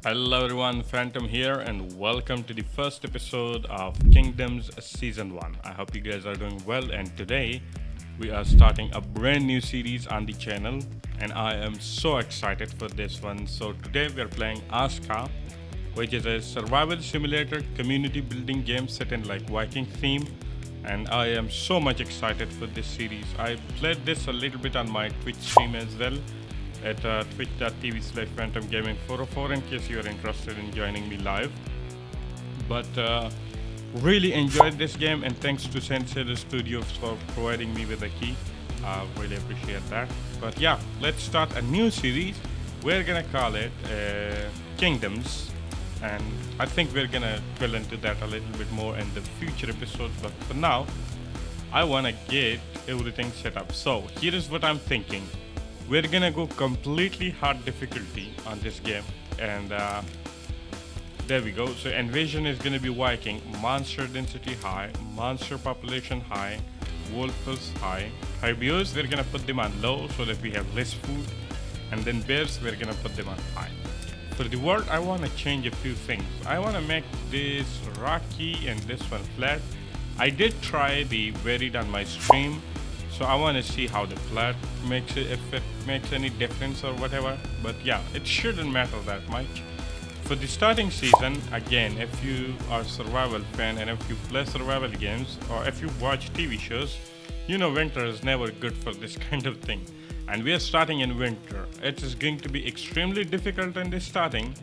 Hello everyone, Phantom here, and welcome to the first episode of Kingdoms Season 1. I hope you guys are doing well, and today we are starting a brand new series on the channel, and I am so excited for this one. So, today we are playing ASKA, which is a survival simulator community building game set in like Viking theme, and I am so much excited for this series. I played this a little bit on my Twitch stream as well at twitch.tv/Phantom Gaming 404 in case you are interested in joining me live. But really enjoyed this game, and thanks to Sensei Studios for providing me with a key. Really appreciate that. But yeah, let's start a new series. We're gonna call it Kingdoms, and I think we're gonna drill into that a little bit more in the future episodes. But for now, I wanna get everything set up. So here is what I'm thinking. We're gonna go completely hard difficulty on this game, and there we go. So invasion is gonna be Viking, monster density high, monster population high, wolf is high. Herbivores we're gonna put them on low so that we have less food, and then bears we're gonna put them on high. For the world, I wanna change a few things. I wanna make this rocky and this one flat. I did try the varied on my stream. So I want to see how the flat makes it, if it makes any difference or whatever. But yeah, it shouldn't matter that much. For the starting season, again, if you are a survival fan and if you play survival games or if you watch TV shows, you know winter is never good for this kind of thing. And we are starting in winter. It is going to be extremely difficult in the starting,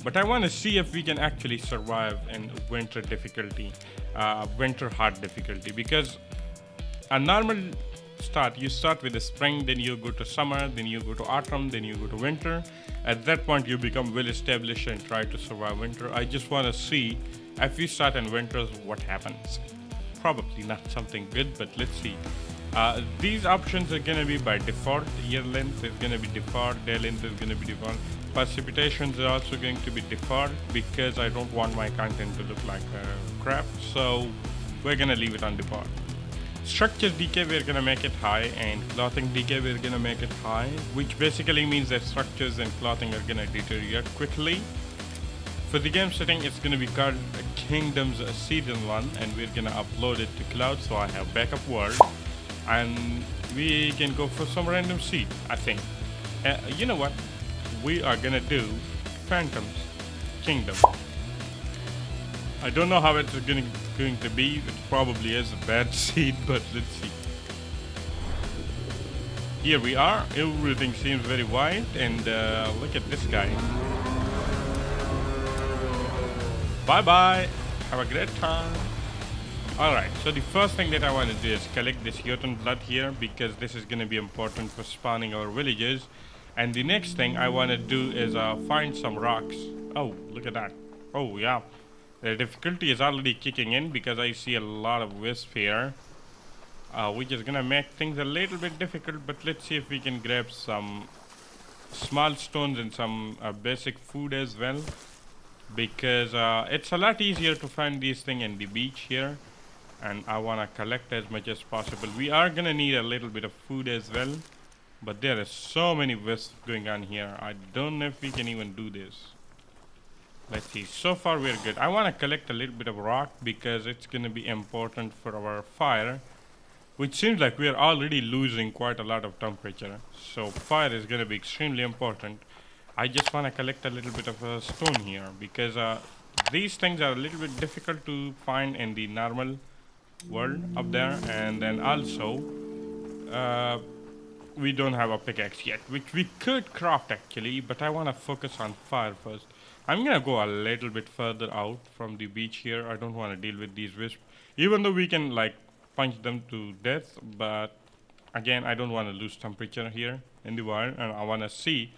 but I want to see if we can actually survive in winter difficulty, winter hard difficulty, because a normal start, you start with the spring, then you go to summer, then you go to autumn, then you go to winter. At that point you become well established and try to survive winter. I just want to see if we start in winters what happens. Probably not something good, but let's see. These options are going to be by default. Year length is going to be default, day length is going to be default, precipitations are also going to be default because I don't want my content to look like crap, so we're going to leave it on default. Structure decay we're gonna make it high, and clothing decay we're gonna make it high, which basically means that structures and clothing are gonna deteriorate quickly. For the game setting, it's gonna be called Kingdoms Season 1, and we're gonna upload it to cloud, so I have backup world, and we can go for some random seed, I think. You know what? We are gonna do Phantom's Kingdom. I don't know how it's going to be. It probably is a bad seed, but let's see. Here we are. Everything seems very white, and look at this guy. Bye bye. Have a great time. Alright, so the first thing that I want to do is collect this Jotun blood here because this is going to be important for spawning our villages. And the next thing I want to do is find some rocks. Oh, look at that. Oh, yeah. The difficulty is already kicking in because I see a lot of wisp here, which is gonna make things a little bit difficult, but let's see if we can grab some small stones and some basic food as well, because it's a lot easier to find these things in the beach here, and I wanna collect as much as possible. We are gonna need a little bit of food as well, but there are so many wisps going on here. I don't know if we can even do this. Let's see, so far we're good. I want to collect a little bit of rock because it's going to be important for our fire, which seems like we're already losing quite a lot of temperature. So fire is going to be extremely important. I just want to collect a little bit of stone here because these things are a little bit difficult to find in the normal world up there. And then also, we don't have a pickaxe yet, which we could craft actually, but I want to focus on fire first. I'm gonna go a little bit further out from the beach here. I don't want to deal with these wisps, even though we can like punch them to death, but again I don't want to lose temperature here in the wild, and I want to see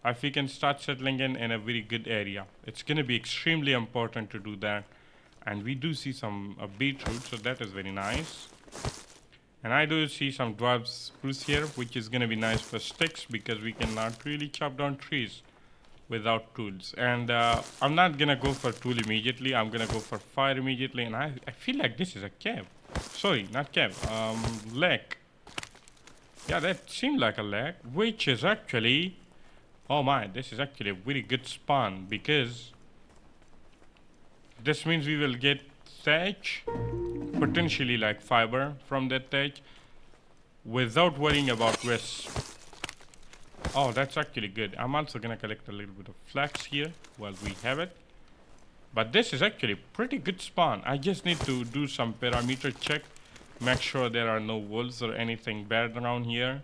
if we can start settling in a very good area. It's gonna be extremely important to do that, and we do see some beetroot, so that is very nice. And I do see some dwarf spruce here, which is gonna be nice for sticks because we cannot really chop down trees without tools. And I'm not gonna go for tool immediately. I'm gonna go for fire immediately. And I feel like this is a cave. Sorry, not cave. Lake. Yeah, that seemed like a lake, which is actually Oh my, this is actually a very good spawn because this means we will get thatch, potentially like fiber from that thatch, without worrying about wisp. Oh, that's actually good. I'm also gonna collect a little bit of flax here while we have it. But this is actually pretty good spawn. I just need to do some parameter check, make sure there are no wolves or anything bad around here.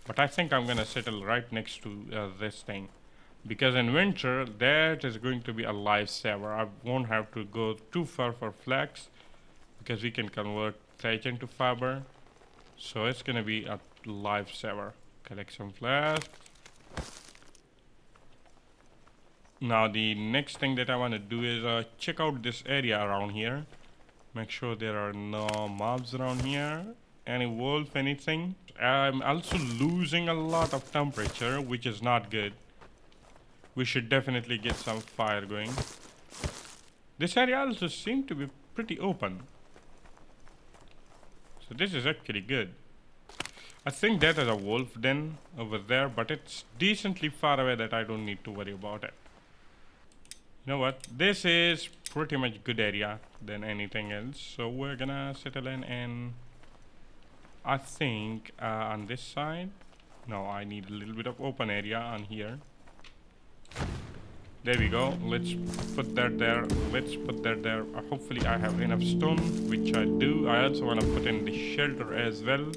But I think I'm gonna settle right next to this thing, because in winter that is going to be a lifesaver. I won't have to go too far for flax because we can convert thatch into fiber. So it's gonna be a lifesaver. Collect some flax. Now the next thing that I want to do is check out this area around here. Make sure there are no mobs around here. Any wolf, anything. I'm also losing a lot of temperature, which is not good. We should definitely get some fire going. This area also seems to be pretty open. So this is actually good. I think that is a wolf den over there, but it's decently far away that I don't need to worry about it. You know what? This is pretty much good area than anything else. So we're gonna settle in and I think on this side. No, I need a little bit of open area on here. There we go. Let's put that there. Let's put that there. Hopefully I have enough stone, which I do. I also want to put in the shelter as well.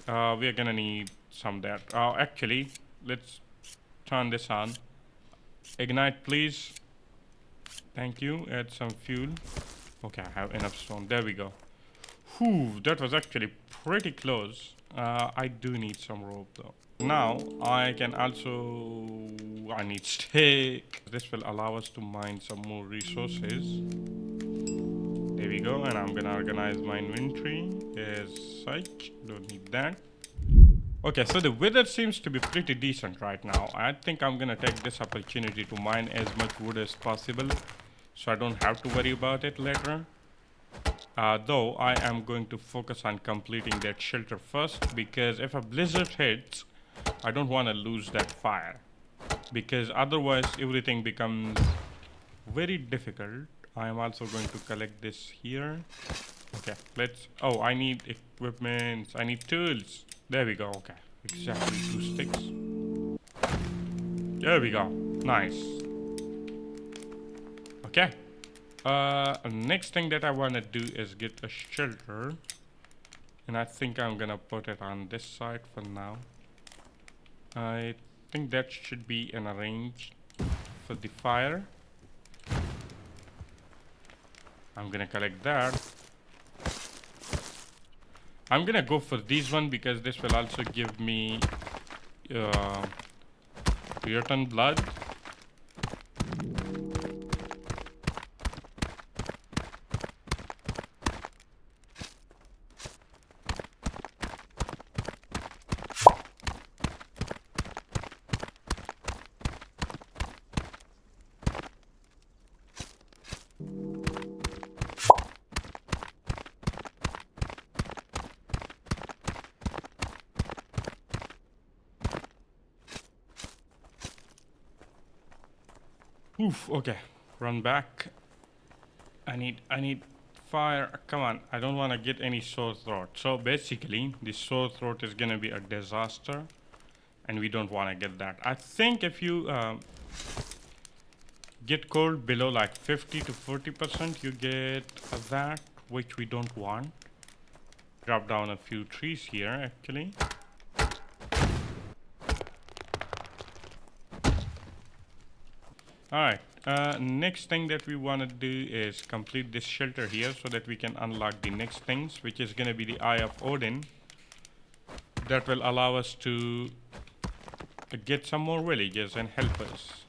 We're gonna need some there. Actually, let's turn this on. Ignite, please. Thank you. Add some fuel. Okay, I have enough stone. There we go. Whew, that was actually pretty close. I do need some rope though. Now I can also. I need steak. This will allow us to mine some more resources. There we go. And I'm gonna organize my inventory as such. Don't need that. Okay, so the weather seems to be pretty decent right now. I think I'm gonna take this opportunity to mine as much wood as possible, so I don't have to worry about it later. Though I am going to focus on completing that shelter first, because if a blizzard hits, I don't want to lose that fire, because otherwise everything becomes very difficult. I am also going to collect this here. Okay, let's. Oh, I need equipment. I need tools. There we go. Okay, exactly 2 sticks. There we go. Nice. Okay. Next thing that I want to do is get a shelter, and I think I'm gonna put it on this side for now. I think that should be in a range for the fire. I'm gonna collect that. I'm gonna go for this one because this will also give me return blood. Oof, okay. Run back. I need fire. Come on, I don't want to get any sore throat. So basically, the sore throat is gonna be a disaster, and we don't want to get that. I think if you get cold below like 50 to 40%, you get that, which we don't want. Drop down a few trees here, actually. Alright, next thing that we want to do is complete this shelter here so that we can unlock the next things, which is going to be the Eye of Odin. That will allow us to get some more villages and help us.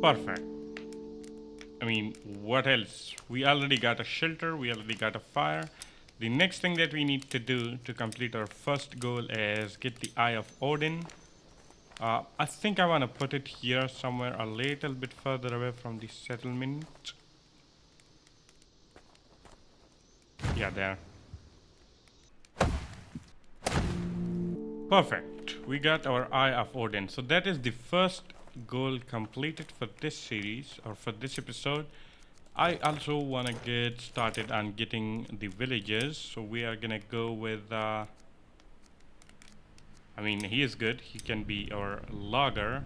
Perfect. I mean, what else? We already got a shelter, we already got a fire. The next thing that we need to do to complete our first goal is get the Eye of Odin. I think I want to put it here somewhere a little bit further away from the settlement. Yeah, there. Perfect. We got our Eye of Odin. So that is the first goal completed for this series or for this episode. I also want to get started on getting the villagers. So we are gonna go with I mean, he is good. He can be our logger.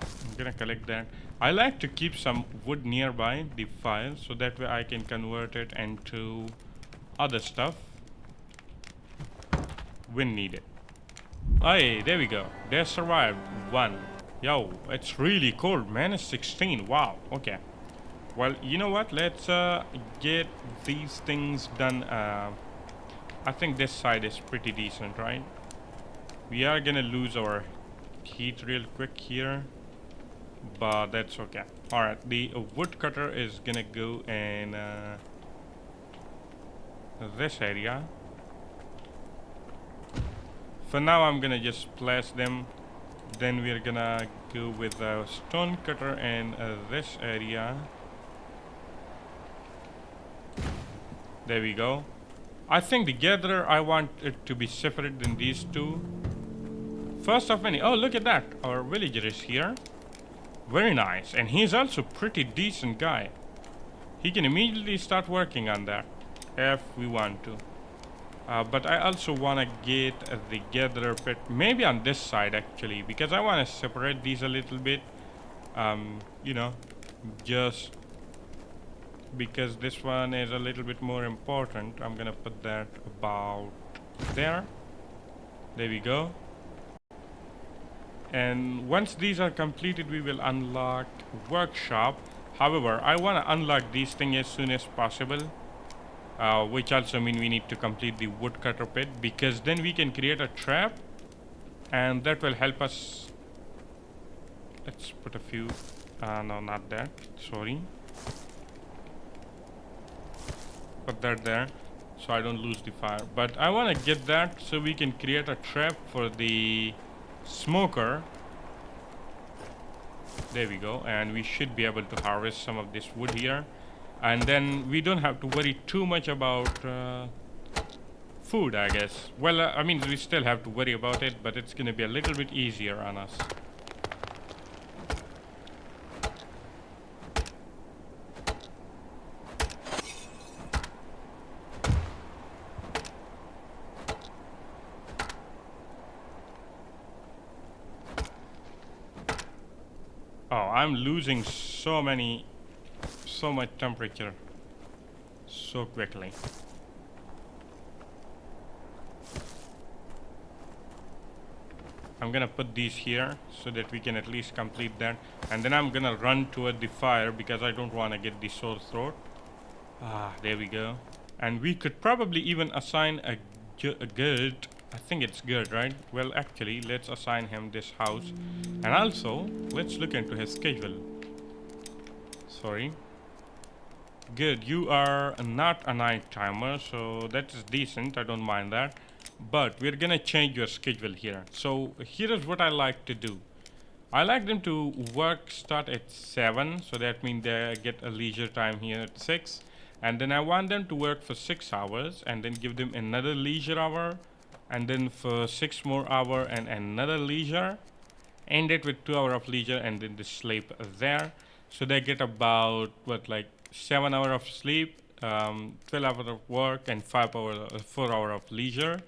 I'm gonna collect that. I like to keep some wood nearby the fire so that way I can convert it into other stuff when needed. Hey, there we go. They survived one. Yo, it's really cold, man. It's 16. Wow. Okay. Well, you know what? Let's get these things done. I think this side is pretty decent, right? We are gonna lose our heat real quick here, but that's okay. Alright, the woodcutter is gonna go in this area. For now, I'm gonna just place them. Then we're gonna go with the stone cutter in this area. There we go. I think the gatherer, I want it to be separate than these two. First of many. Oh, look at that. Our villager is here. Very nice. And he's also pretty decent guy. He can immediately start working on that if we want to. But I also want to get the gatherer pit maybe on this side actually, because I want to separate these a little bit. You know, just because this one is a little bit more important. I'm gonna put that about there. There we go. And once these are completed, we will unlock workshop. However, I want to unlock these things as soon as possible. Which also means we need to complete the woodcutter pit, because then we can create a trap and that will help us. Let's put a few no, not that, sorry, put that there so I don't lose the fire. But I want to get that so we can create a trap for the smoker. There we go, and we should be able to harvest some of this wood here. And then we don't have to worry too much about food, I guess. Well, I mean, we still have to worry about it, but it's going to be a little bit easier on us. Oh, I'm losing so much temperature so quickly. I'm gonna put these here so that we can at least complete that, and then I'm gonna run toward the fire because I don't want to get the sore throat. There we go. And we could probably even assign a good, I think it's good, right? Well, actually, let's assign him this house, and also let's look into his schedule. Sorry. Good, you are not a night timer, so that is decent. I don't mind that. But we're gonna change your schedule here. So here is what I like to do. I like them to start at 7, so that means they get a leisure time here at 6. And then I want them to work for 6 hours and then give them another leisure hour, and then for 6 more hours and another leisure. End it with 2 hours of leisure and then they sleep there. So they get about what, like 7 hours of sleep, 12 hours of work, and 4 hours of leisure.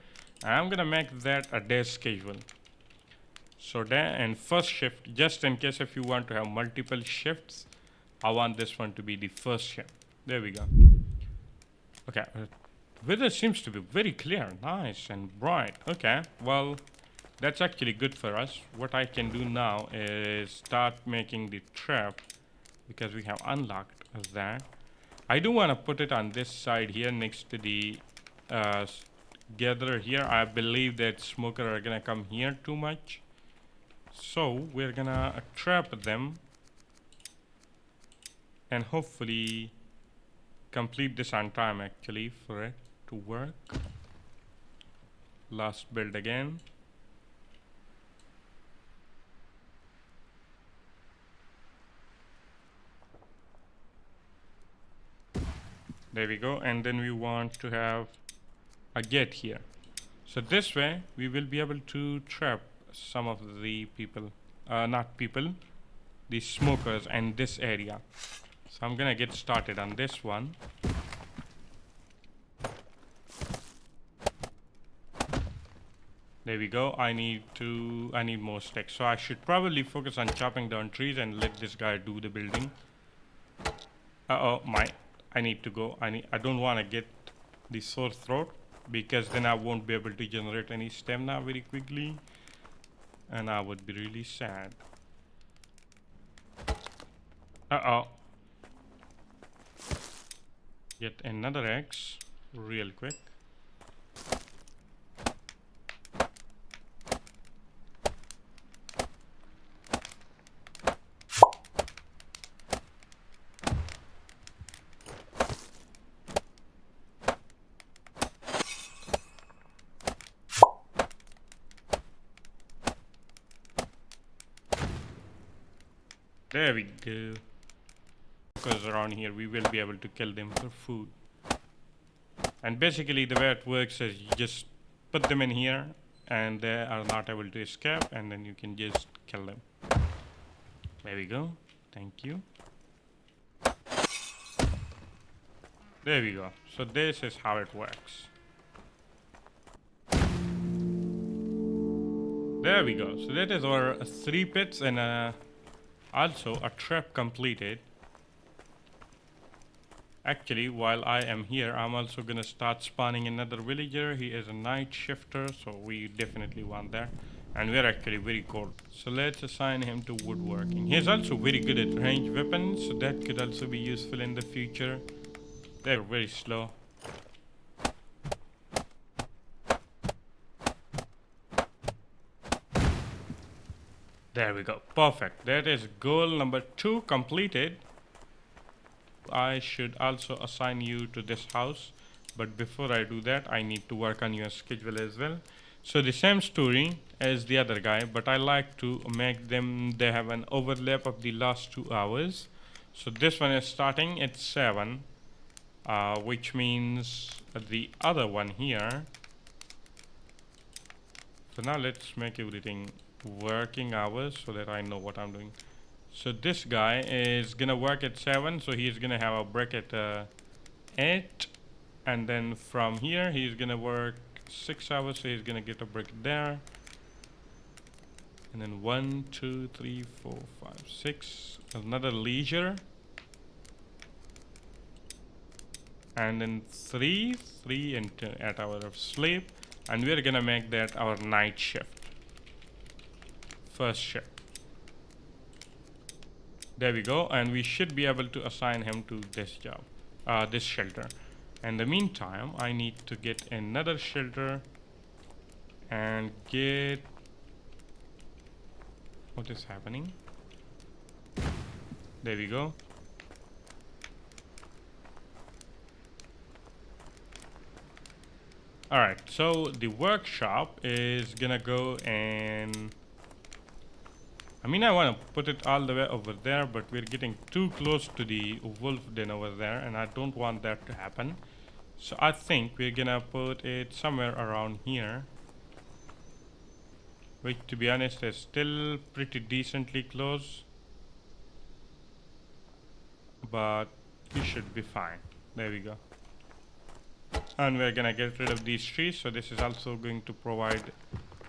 And I'm gonna make that a day schedule. So day and first shift, just in case if you want to have multiple shifts, I want this one to be the first shift. There we go. Okay, weather seems to be very clear, nice and bright. Okay, well, that's actually good for us. What I can do now is start making the trap, because we have unlocked that. I do want to put it on this side here next to the gatherer here. I believe that smoker are gonna come here too much, so we're gonna trap them and hopefully complete this on time actually for it to work. Last build again. There we go, and then we want to have a gate here. So this way we will be able to trap some of the people, not people, the smokers in this area. So I'm gonna get started on this one. There we go. I need more sticks. So I should probably focus on chopping down trees and let this guy do the building. I need to go. I don't want to get the sore throat, because then I won't be able to generate any stamina very quickly, and I would be really sad. Get another X real quick. There we go. Because around here we will be able to kill them for food. And basically the way it works is you just put them in here and they are not able to escape, and then you can just kill them. There we go. Thank you. There we go. So this is how it works. There we go. So that is our 3 pits and also a trap completed. Actually, while I am here, I'm also gonna start spawning another villager. He is a night shifter, so we definitely want that. And we're actually very cold. So let's assign him to woodworking. He's also very good at ranged weapons, so that could also be useful in the future. They're very slow. There we go. Perfect. That is goal number 2 completed. I should also assign you to this house, but before I do that I need to work on your schedule as well. So the same story as the other guy, but I like to make them, they have an overlap of the last 2 hours. So this one is starting at 7, which means the other one here. So now let's make everything working hours so that I know what I'm doing. So this guy is gonna work at 7, so he's gonna have a break at 8, and then from here he's gonna work 6 hours, so he's gonna get a break there, and then 1 2 3 4 5 6, another leisure, and then 3 and 8 hours of sleep, and we're gonna make that our night shift, first shift. There we go, and we should be able to assign him to this job, this shelter. In the meantime, I need to get another shelter and get... What is happening? There we go. Alright, so the workshop is gonna go and... I mean, I want to put it all the way over there, but we're getting too close to the wolf den over there, and I don't want that to happen. So I think we're gonna put it somewhere around here, which to be honest is still pretty decently close, but we should be fine. There we go. And we're gonna get rid of these trees, so this is also going to provide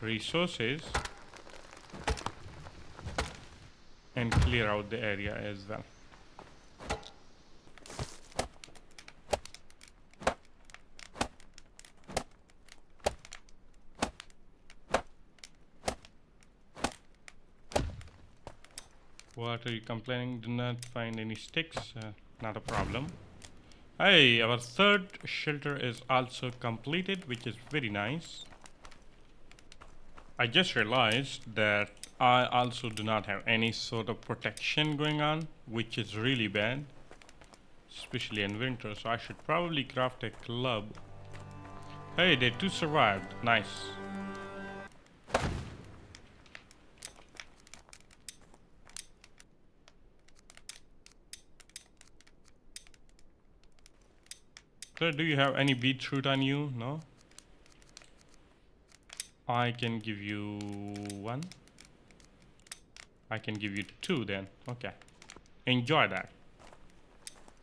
resources and clear out the area as well. What are you complaining? Do not find any sticks? Not a problem. Hey, our 3rd shelter is also completed, which is very nice. I just realized that I also do not have any sort of protection going on, which is really bad, especially in winter, so I should probably craft a club. Hey, they 2 survived. Nice. So do you have any beetroot on you? No? I can give you 1. I can give you 2 then. Okay. Enjoy that.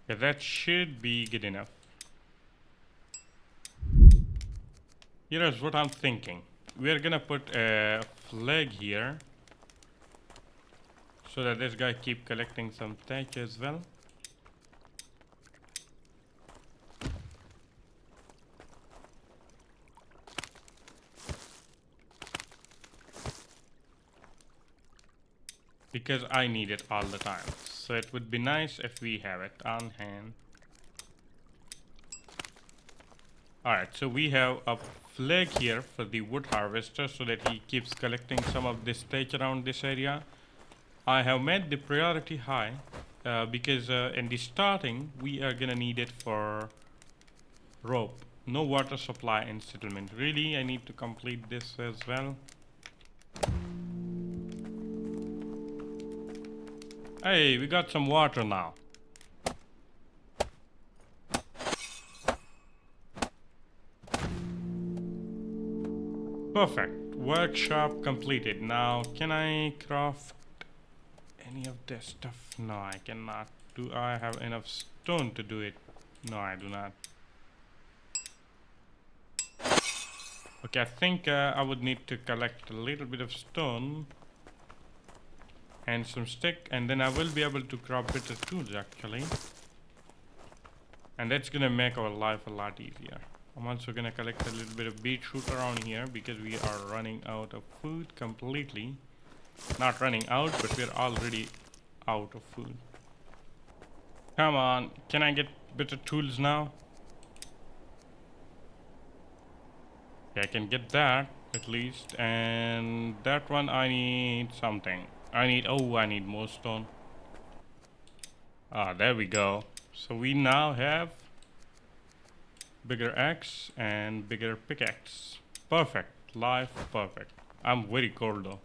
Yeah, that should be good enough. Here's what I'm thinking. We're gonna put a flag here so that this guy keep collecting some thatch as well. Because I need it all the time. So it would be nice if we have it on hand. Alright, so we have a flag here for the wood harvester so that he keeps collecting some of this thatch around this area. I have made the priority high because in the starting we are gonna need it for rope. No water supply in settlement. Really, I need to complete this as well. Hey, we got some water now. Perfect. Workshop completed. Now, can I craft any of this stuff? No, I cannot. Do I have enough stone to do it? No, I do not. Okay, I think I would need to collect a little bit of stone and some stick, and then I will be able to craft better tools actually. And that's gonna make our life a lot easier. I'm also gonna collect a little bit of beetroot around here because we are running out of food completely. Not running out, but we're already out of food. Come on, can I get better tools now? Okay, I can get that at least, and that one I need something. I need more stone. Ah, there we go. So we now have bigger axe and bigger pickaxe. Perfect. Life perfect. I'm very cold though.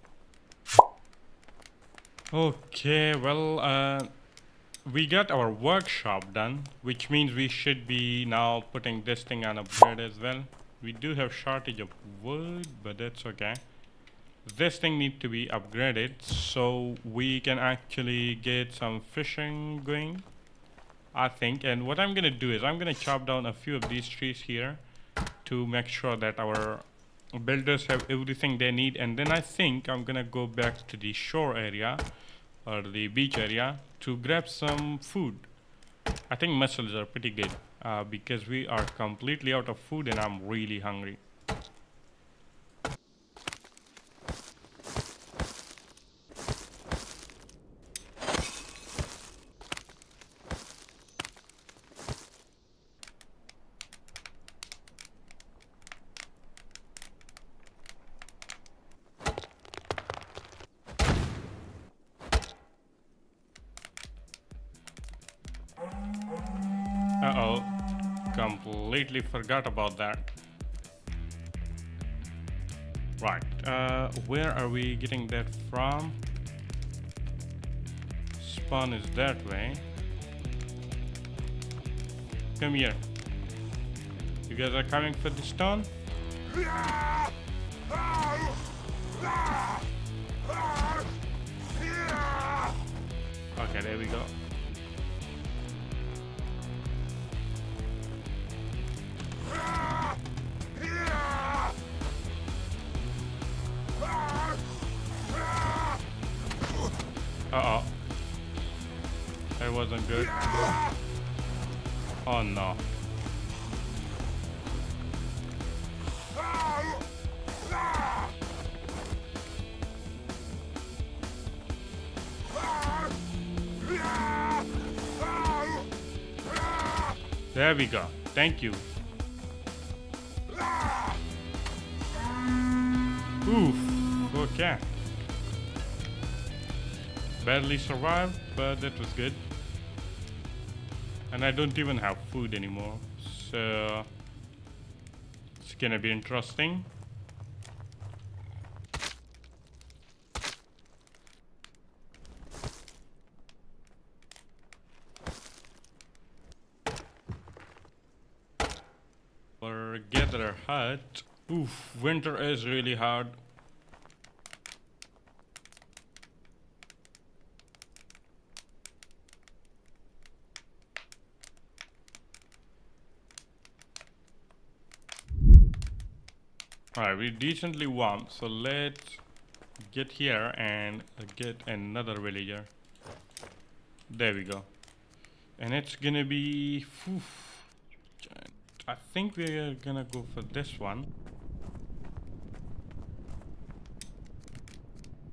Okay, well, we got our workshop done, which means we should be now putting this thing on upgrade as well. We do have shortage of wood, but that's okay. This thing needs to be upgraded so we can actually get some fishing going, I think. And what I'm gonna do is I'm gonna chop down a few of these trees here to make sure that our builders have everything they need, and then I think I'm gonna go back to the shore area or the beach area to grab some food. I think mussels are pretty good because we are completely out of food and I'm really hungry. Uh-oh, completely forgot about that. Right, where are we getting that from? Spawn is that way. Come here. You guys are coming for the stone? Okay, there we go. Uh-oh. That wasn't good. Oh no. There we go. Thank you. Oof. Okay. Barely survived, but that was good. And I don't even have food anymore, so it's gonna be interesting. Or gather a hut Oof, winter is really hard. Alright, we're decently warm, so let's get here and get another villager. There we go. And it's gonna be... oof, I think we're gonna go for this one.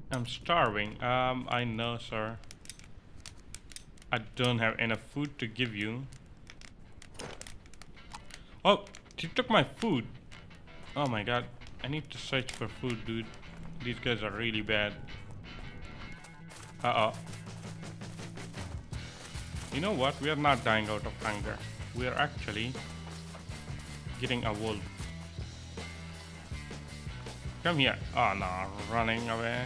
I'm starving. I know, sir. I don't have enough food to give you. Oh, he took my food. Oh my god. I need to search for food, dude. These guys are really bad. Uh-oh. You know what? We are not dying out of hunger. We are actually getting a wolf. Come here. Oh no, running away.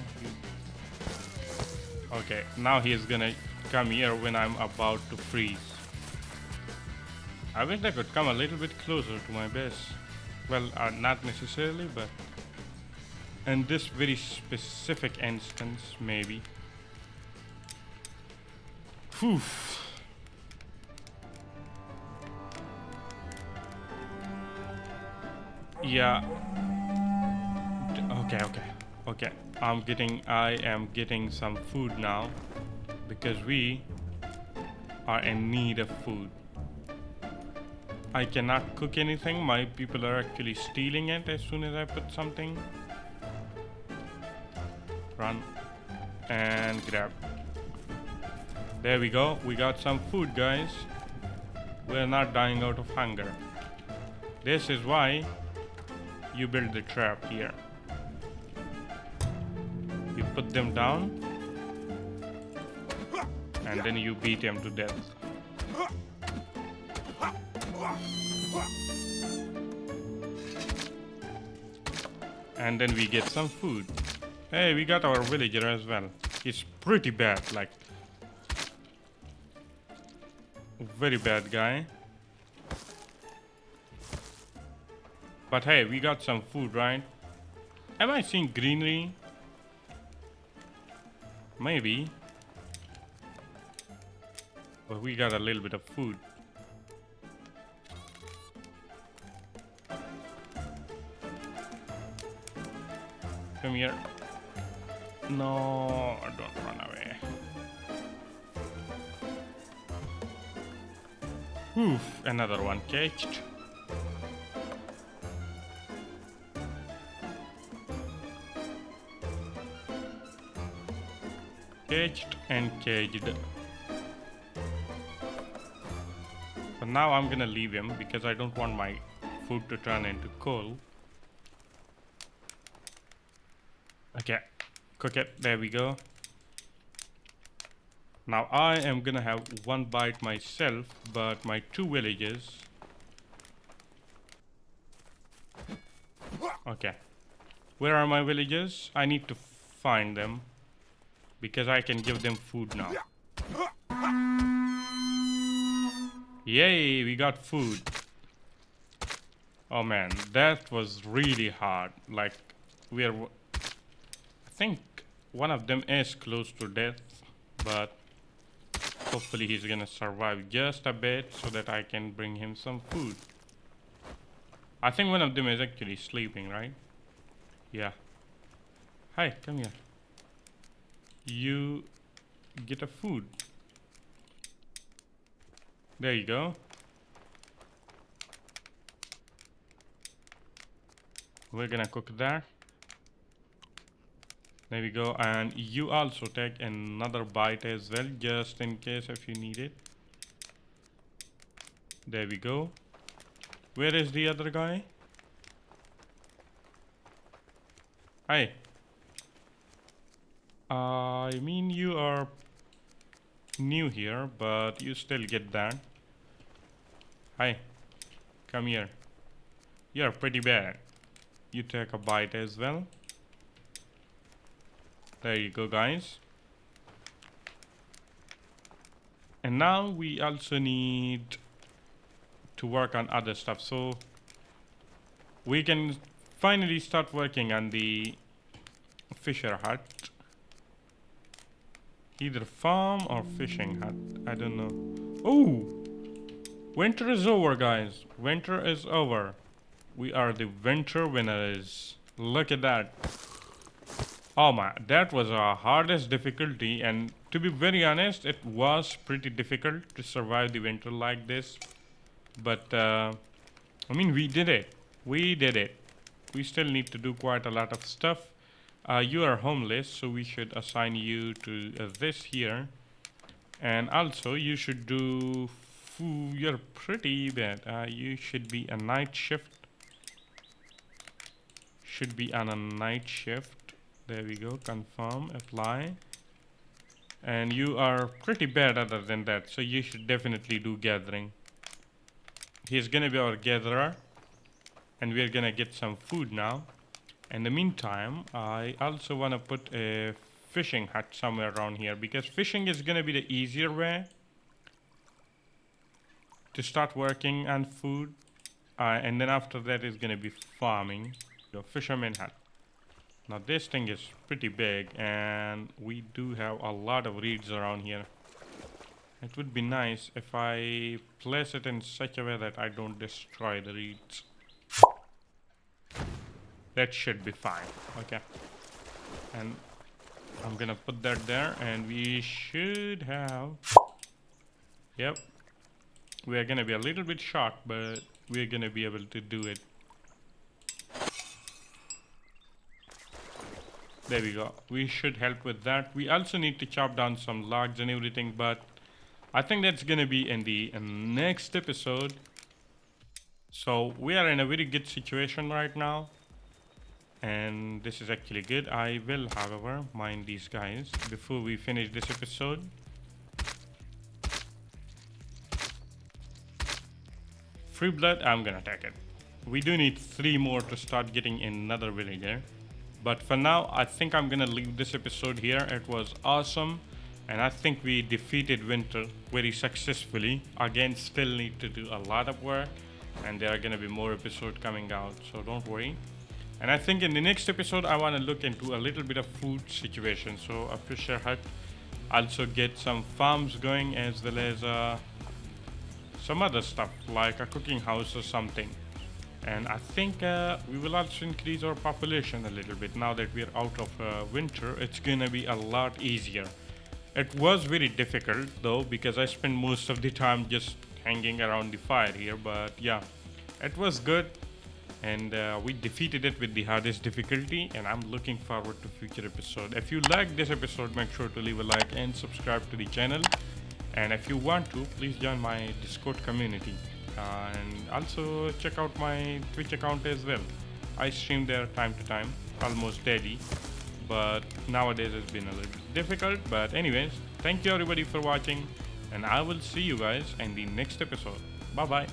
Okay, now he is gonna come here when I'm about to freeze. I wish I could come a little bit closer to my base. Well, not necessarily, but in this very specific instance, maybe. Whew. Yeah. Okay. I am getting some food now because we are in need of food. I cannot cook anything. My people are actually stealing it as soon as I put something. Run and grab. There we go. We got some food, guys. We're not dying out of hunger. This is why you build the trap here. You put them down and then you beat them to death. And then we get some food. Hey, we got our villager as well. He's pretty bad, like very bad guy. But hey, we got some food, right? Am I seeing greenery? Maybe. But we got a little bit of food. Come here. No, don't run away. Oof, another one caged. Caged and caged. But now I'm gonna leave him because I don't want my food to turn into coal. Okay, cook it. There we go. Now I am gonna have one bite myself, but my two villages. Okay, where are my villages? I need to find them because I can give them food now. Yay, we got food. Oh man, that was really hard. Like, I think one of them is close to death, but hopefully he's gonna survive just a bit so that I can bring him some food. I think one of them is actually sleeping, right? Yeah. Hi, come here. You get a food. There you go. We're gonna cook that. There we go, and you also take another bite as well, just in case if you need it. There we go. Where is the other guy? Hi. I mean, you are new here, but you still get that. Hi. Come here. You're pretty bad. You take a bite as well. There you go, guys. And now we also need to work on other stuff. So we can finally start working on the fisher hut. Either farm or fishing hut. I don't know. Oh! Winter is over, guys. Winter is over. We are the winter winners. Look at that. Oh my, that was our hardest difficulty, and to be very honest, it was pretty difficult to survive the winter like this. But, I mean, we did it. We did it. We still need to do quite a lot of stuff. You are homeless, so we should assign you to this here. And also, you should do... You're pretty bad. You should be a night shift. Should be on a night shift. There we go. Confirm. Apply. And you are pretty bad other than that, so you should definitely do gathering. He's gonna be our gatherer. And we're gonna get some food now. In the meantime, I also wanna put a fishing hut somewhere around here, because fishing is gonna be the easier way to start working on food, and then after that is gonna be farming. The fisherman hut. Now this thing is pretty big, and we do have a lot of reeds around here. It would be nice if I place it in such a way that I don't destroy the reeds. That should be fine. Okay, and I'm gonna put that there, and we should have... Yep. We are gonna be a little bit shocked, but we're gonna be able to do it. There we go. We should help with that. We also need to chop down some logs and everything, but I think that's gonna be in the next episode. So we are in a very good situation right now, and this is actually good. I will, however, mind these guys before we finish this episode. Free blood, I'm gonna take it. We do need 3 more to start getting another villager. But for now, I think I'm gonna leave this episode here. It was awesome. And I think we defeated winter very successfully. Again, still need to do a lot of work. And there are gonna be more episodes coming out, so don't worry. And I think in the next episode, I wanna look into a little bit of food situation. So a fisher hut. Also get some farms going, as well as some other stuff like a cooking house or something. And I think we will also increase our population a little bit. Now that we're out of winter, it's gonna be a lot easier. It was very difficult though, because I spent most of the time just hanging around the fire here, but yeah, it was good. And we defeated it with the hardest difficulty, and I'm looking forward to future episode. If you like this episode, make sure to leave a like and subscribe to the channel. And if you want to, please join my Discord community. And also check out my Twitch account as well. I stream there time to time, almost daily. But nowadays it's been a little bit difficult. But anyways, thank you everybody for watching. And I will see you guys in the next episode. Bye bye.